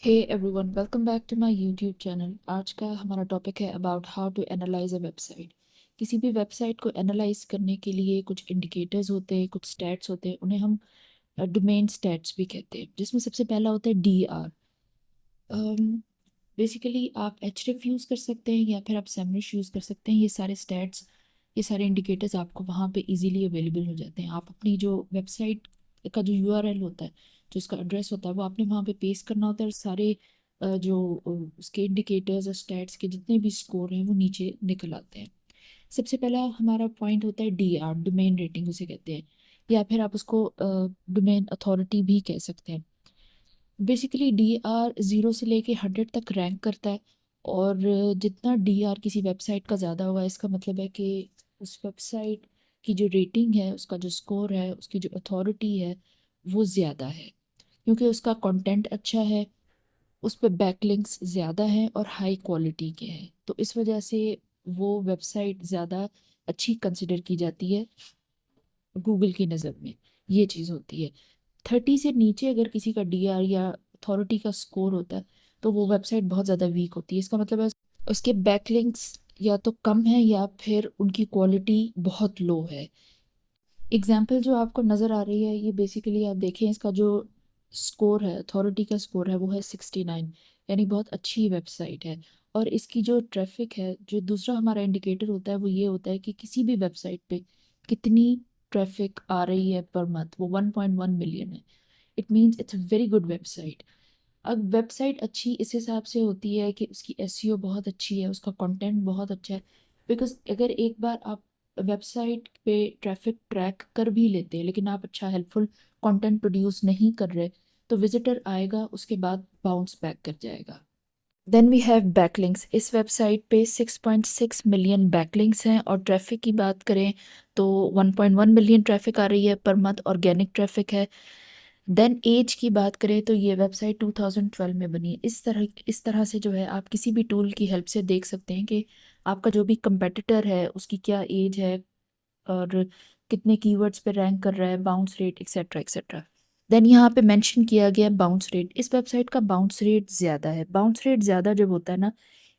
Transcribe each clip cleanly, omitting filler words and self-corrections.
Hey everyone, welcome back to my YouTube channel. आज का हमारा टॉपिक है about how to analyse a website. किसी भी वेबसाइट को एनालाइज करने के लिए कुछ इंडिकेटर्स होते हैं, कुछ स्टैट्स होते हैं, उन्हें हम डोमेन स्टैट्स भी कहते हैं, जिसमें सबसे पहला होता है DR। बेसिकली आप Href यूज़ कर सकते हैं या फिर आप SEMrush यूज़ कर सकते हैं। ये सारे स्टैट्स, ये सारे इंडिकेटर्स आपको वहाँ पे इजीली अवेलेबल हो जाते हैं। आप अपनी जो वेबसाइट का जो URL होता है, जो उसका एड्रेस होता है, वो आपने वहाँ पे पेस्ट करना होता है और सारे उसके इंडिकेटर्स और स्टैट्स के जितने भी स्कोर हैं वो नीचे निकल आते हैं। सबसे पहला हमारा पॉइंट होता है DR, डोमेन रेटिंग उसे कहते हैं, या फिर आप उसको डोमेन अथॉरिटी भी कह सकते हैं। बेसिकली DR 0 से लेके 100 तक रैंक करता है, और जितना DR किसी वेबसाइट का ज़्यादा होगा, इसका मतलब है कि उस वेबसाइट की जो रेटिंग है, उसका जो स्कोर है, उसकी जो अथॉरिटी है, वो ज़्यादा है, क्योंकि उसका कंटेंट अच्छा है, उस पर बैकलिंक्स ज़्यादा हैं और हाई क्वालिटी के हैं। तो इस वजह से वो वेबसाइट ज़्यादा अच्छी कंसिडर की जाती है गूगल की नज़र में। ये चीज़ होती है। 30 से नीचे अगर किसी का DR या अथॉरिटी का स्कोर होता है, तो वो वेबसाइट बहुत ज़्यादा वीक होती है। इसका मतलब है उसके बैकलिंक्स या तो कम है या फिर उनकी क्वालिटी बहुत लो है। एग्जाम्पल जो आपको नज़र आ रही है, ये बेसिकली आप देखें, इसका जो स्कोर है, अथॉरिटी का स्कोर है, वो है 69, यानी बहुत अच्छी वेबसाइट है। और इसकी जो ट्रैफिक है, जो दूसरा हमारा इंडिकेटर होता है, वो ये होता है कि किसी भी वेबसाइट पे कितनी ट्रैफिक आ रही है पर मंथ। वो 1.1 मिलियन है। It means it's a very good website. अब वेबसाइट अच्छी इस हिसाब से होती है कि उसकी एसईओ बहुत अच्छी है, उसका कंटेंट बहुत अच्छा है। बिकॉज अगर एक बार आप वेबसाइट पे ट्रैफिक ट्रैक कर भी लेते हैं, लेकिन आप अच्छा हेल्पफुल कंटेंट प्रोड्यूस नहीं कर रहे, तो विजिटर आएगा, उसके बाद बाउंस बैक कर जाएगा। Then we have backlinks. इस वेबसाइट पे 6.6 मिलियन बैकलिंक्स हैं, और ट्रैफिक की बात करें तो 1.1 मिलियन ट्रैफिक आ रही है पर मंथ, ऑर्गेनिक ट्रैफिक है। देन एज की बात करें तो ये वेबसाइट 2012 में बनी है। इस तरह से जो है, आप किसी भी टूल की हेल्प से देख सकते हैं कि आपका जो भी कंपेटिटर है उसकी क्या एज है, और कितने कीवर्ड्स पे रैंक कर रहा है, bounce rate, etcetera etcetera. Then यहाँ पे मेंशन किया गया बाउंस रेट। इस वेबसाइट का बाउंस रेट ज़्यादा है। बाउंस रेट ज़्यादा जब होता है ना,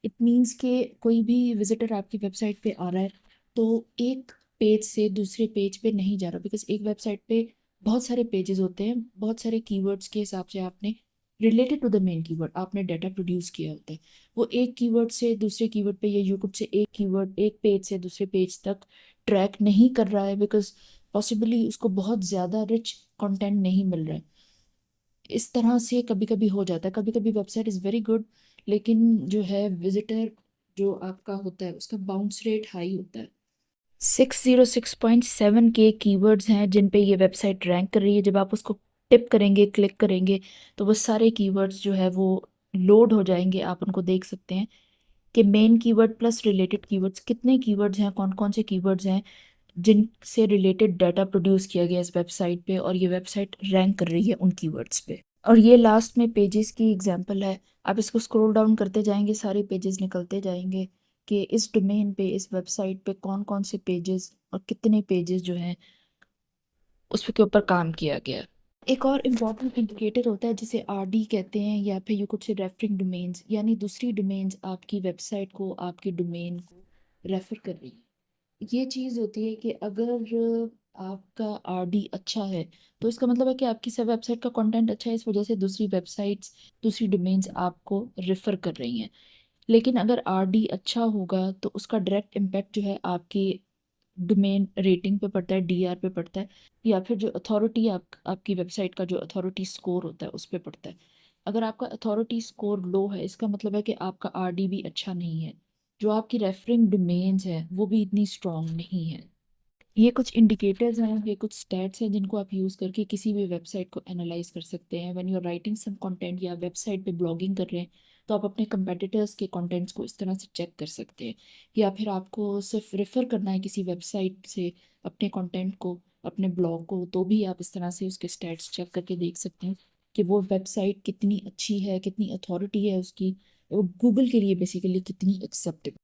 इट मीन्स कि कोई भी विजिटर आपकी वेबसाइट पे आ रहा है, तो एक पेज से दूसरे पेज पे नहीं जा रहा, बिकॉज एक वेबसाइट पे बहुत सारे पेजेस होते हैं, बहुत सारे कीवर्ड्स के हिसाब से आपने related to the main keyword आपने डाटा प्रोड्यूस किया होता है। वो एक कीवर्ड से दूसरे कीवर्ड पे, या यूट्यूब से एक कीवर्ड एक पेज से दूसरे पेज तक ट्रैक नहीं कर रहा है, बिकॉज पॉसिबली उसको बहुत ज़्यादा रिच कंटेंट नहीं मिल रहा है। इस तरह से कभी कभी हो जाता है। कभी कभी वेबसाइट इज़ वेरी गुड, लेकिन जो है विजिटर जो आपका होता है, उसका बाउंस रेट हाई होता है। 606.7 के कीवर्ड्स हैं जिन पे ये वेबसाइट रैंक कर रही है। जब आप उसको टिप करेंगे, क्लिक करेंगे, तो वो सारे कीवर्ड्स जो है वो लोड हो जाएंगे। आप उनको देख सकते हैं कि main keyword plus related keywords, कितने कीवर्ड्स हैं, कौन कौन से कीवर्ड्स हैं जिनसे रिलेटेड डाटा प्रोड्यूस किया गया इस वेबसाइट पे, और ये वेबसाइट रैंक कर रही है उन कीवर्ड्स पे। और ये लास्ट में पेजेस की एग्जांपल है। आप इसको स्क्रॉल डाउन करते जाएंगे, सारे पेजेस निकलते जाएंगे कि इस डोमेन पे, इस वेबसाइट पे कौन कौन से पेजेस और कितने पेजेस जो हैं उसके ऊपर काम किया गया। एक और इम्पॉर्टेंट इंडिकेटर होता है जिसे RD कहते हैं, या फिर यू कुछ से रेफरिंग डोमेन्स, यानी दूसरी डोमेन्स आपकी वेबसाइट को, आपके डोमेन को रेफर कर रही है। ये चीज़ होती है कि अगर आपका RD अच्छा है, तो इसका मतलब है कि आपकी सब वेबसाइट का कंटेंट अच्छा है, इस वजह से दूसरी वेबसाइट्स, दूसरी डोमेन्स आपको रेफर कर रही हैं। लेकिन अगर RD अच्छा होगा, तो उसका डायरेक्ट इम्पैक्ट जो है आपकी डोमेन रेटिंग पे पड़ता है, DR पे पड़ता है, या फिर जो अथॉरिटी आपकी वेबसाइट का जो अथॉरिटी स्कोर होता है उस पे पड़ता है। अगर आपका अथॉरिटी स्कोर लो है, इसका मतलब है कि आपका RD भी अच्छा नहीं है, जो आपकी रेफरिंग डोमेन्स हैं वो भी इतनी स्ट्रांग नहीं है। ये कुछ इंडिकेटर्स हैं, ये कुछ स्टैट्स हैं जिनको आप यूज़ करके किसी भी वेबसाइट को एनालाइज कर सकते हैं। When you are writing some content या वेबसाइट पे ब्लॉगिंग कर रहे हैं, तो आप अपने कंपेटिटर्स के कंटेंट्स को इस तरह से चेक कर सकते हैं। या फिर आपको सिर्फ रेफर करना है किसी वेबसाइट से अपने कंटेंट को, अपने ब्लॉग को, तो भी आप इस तरह से उसके स्टैट्स चेक करके देख सकते हैं कि वो वेबसाइट कितनी अच्छी है, कितनी अथॉरिटी है उसकी, गूगल के लिए बेसिकली कितनी एक्सेप्टेबल।